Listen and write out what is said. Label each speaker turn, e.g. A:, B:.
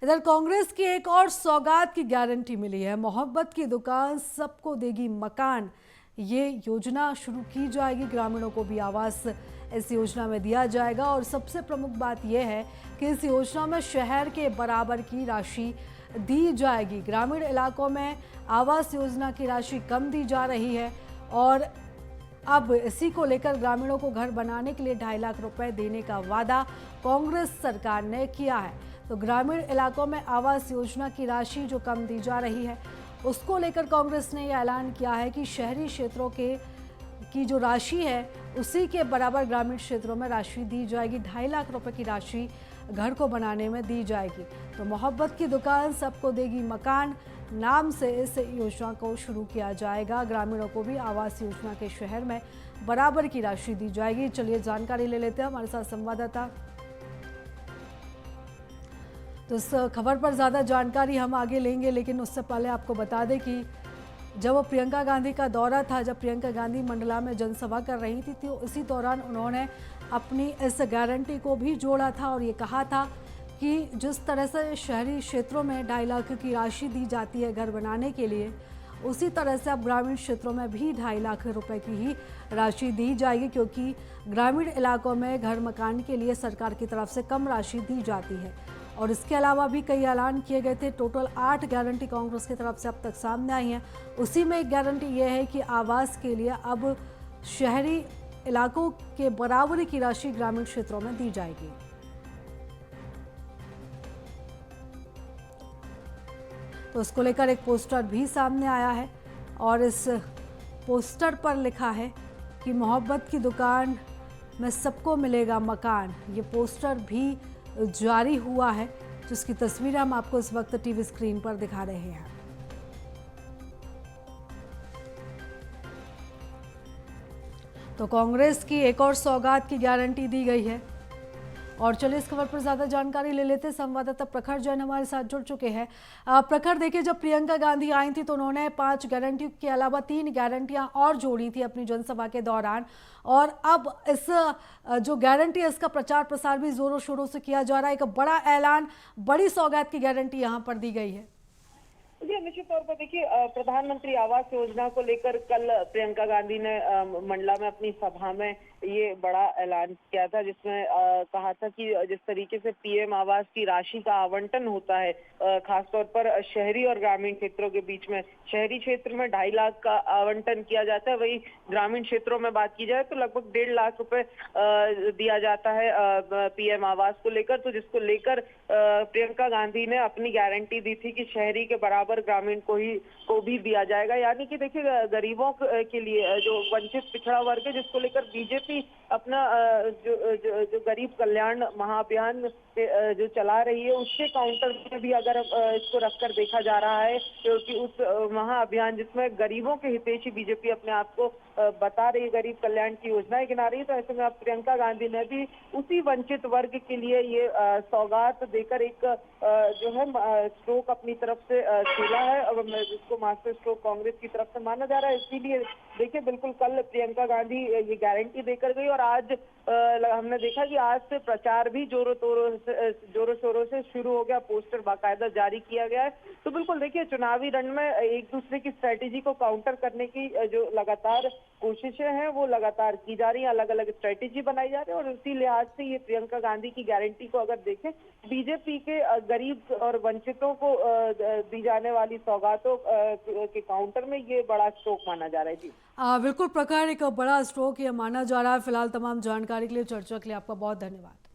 A: इधर कांग्रेस की एक और सौगात की गारंटी मिली है। मोहब्बत की दुकान सबको देगी मकान, ये योजना शुरू की जाएगी। ग्रामीणों को भी आवास इस योजना में दिया जाएगा और सबसे प्रमुख बात यह है कि इस योजना में शहर के बराबर की राशि दी जाएगी। ग्रामीण इलाकों में आवास योजना की राशि कम दी जा रही है और अब इसी को लेकर ग्रामीणों को घर बनाने के लिए 2.5 लाख रुपए देने का वादा कांग्रेस सरकार ने किया है। तो ग्रामीण इलाकों में आवास योजना की राशि जो कम दी जा रही है, उसको लेकर कांग्रेस ने यह ऐलान किया है कि शहरी क्षेत्रों की जो राशि है उसी के बराबर ग्रामीण क्षेत्रों में राशि दी जाएगी। 2.5 लाख रुपए की राशि घर को बनाने में दी जाएगी। तो मोहब्बत की दुकान सबको देगी मकान नाम से इस योजना को शुरू किया जाएगा। ग्रामीणों को भी आवास योजना के शहर में बराबर की राशि दी जाएगी। चलिए जानकारी ले लेते हैं, हमारे साथ संवाददाता। तो इस खबर पर ज़्यादा जानकारी हम आगे लेंगे, लेकिन उससे पहले आपको बता दें कि जब वो प्रियंका गांधी का दौरा था, जब प्रियंका गांधी मंडला में जनसभा कर रही थी, तो इसी दौरान उन्होंने अपनी इस गारंटी को भी जोड़ा था और ये कहा था कि जिस तरह से शहरी क्षेत्रों में 2.5 लाख की राशि दी जाती है घर बनाने के लिए, उसी तरह से अब ग्रामीण क्षेत्रों में भी 2.5 लाख रुपए की ही राशि दी जाएगी, क्योंकि ग्रामीण इलाकों में घर मकान के लिए सरकार की तरफ से कम राशि दी जाती है। और इसके अलावा भी कई ऐलान किए गए थे। टोटल 8 गारंटी कांग्रेस की तरफ से अब तक सामने आई हैं। उसी में एक गारंटी ये है कि आवास के लिए अब शहरी इलाकों के बराबरी की राशि ग्रामीण क्षेत्रों में दी जाएगी। तो उसको लेकर एक पोस्टर भी सामने आया है और इस पोस्टर पर लिखा है कि मोहब्बत की दुकान में सबको मिलेगा मकान। ये पोस्टर भी जारी हुआ है, जिसकी तस्वीर हम आपको इस वक्त टीवी स्क्रीन पर दिखा रहे हैं। तो कांग्रेस की एक और सौगात की गारंटी दी गई है। और चलिए इस खबर पर ज्यादा जानकारी ले लेते हैं। संवाददाता प्रखर जैन हमारे साथ जुड़ चुके हैं। प्रखर, देखिए, जब प्रियंका गांधी आई थी तो उन्होंने 5 गारंटी के अलावा 3 गारंटियां और जोड़ी थी अपनी जनसभा के दौरान, और अब इस जो गारंटी है इसका प्रचार प्रसार भी जोरों शोरों से किया जा रहा है। एक बड़ा ऐलान, बड़ी सौगात की गारंटी यहाँ पर दी गई है।
B: जी, निश्चित तौर पर देखिए, प्रधानमंत्री आवास योजना को लेकर कल प्रियंका गांधी ने मंडला में अपनी सभा में ये बड़ा ऐलान किया था, जिसमें कहा था कि जिस तरीके से पीएम आवास की राशि का आवंटन होता है, खासतौर पर शहरी और ग्रामीण क्षेत्रों के बीच में, शहरी क्षेत्र में 2.5 लाख का आवंटन किया जाता है, वही ग्रामीण क्षेत्रों में बात की जाए तो लगभग 1.5 लाख रुपए दिया जाता है पीएम आवास को लेकर। तो जिसको लेकर प्रियंका गांधी ने अपनी गारंटी दी थी कि शहरी के बराबर ग्रामीण को भी दिया जाएगा। यानी कि देखिए, गरीबों के लिए, जो वंचित पिछड़ा वर्ग है, जिसको लेकर बीजेपी अपना जो गरीब कल्याण महाअभियान जो चला रही है, उसके काउंटर में भी अगर इसको रखकर देखा जा रहा है, क्योंकि उस महाअभियान जिसमें गरीबों के हितैषी बीजेपी अपने आप को बता रही है, गरीब कल्याण की योजनाएं गिना रही है, तो ऐसे में अब प्रियंका गांधी ने भी उसी वंचित वर्ग के लिए ये सौगात देकर एक जो है स्ट्रोक अपनी तरफ से खेला है, और जिसको मास्टर स्ट्रोक कांग्रेस की तरफ से माना जा रहा है। इसीलिए देखिए, बिल्कुल कल प्रियंका गांधी ये गारंटी देकर गई और आज हमने देखा कि आज से प्रचार भी जोरों शोरों से शुरू हो गया, पोस्टर बाकायदा जारी किया गया है। तो बिल्कुल देखिए, चुनावी रण में एक दूसरे की स्ट्रेटेजी को काउंटर करने की जो लगातार कोशिशें हैं वो लगातार की जा रही है, अलग अलग स्ट्रेटेजी बनाई जा रही है, और उसी लिहाज से ये प्रियंका गांधी की गारंटी को अगर देखें, बीजेपी के गरीब और वंचितों को दी जाने वाली सौगातों के काउंटर में ये बड़ा स्ट्रोक माना जा रहा है। जी
A: बिल्कुल प्रकार, एक बड़ा स्ट्रोक ये माना जा रहा है। फिलहाल तमाम जानकारी के लिए, चर्चा के लिए आपका बहुत धन्यवाद।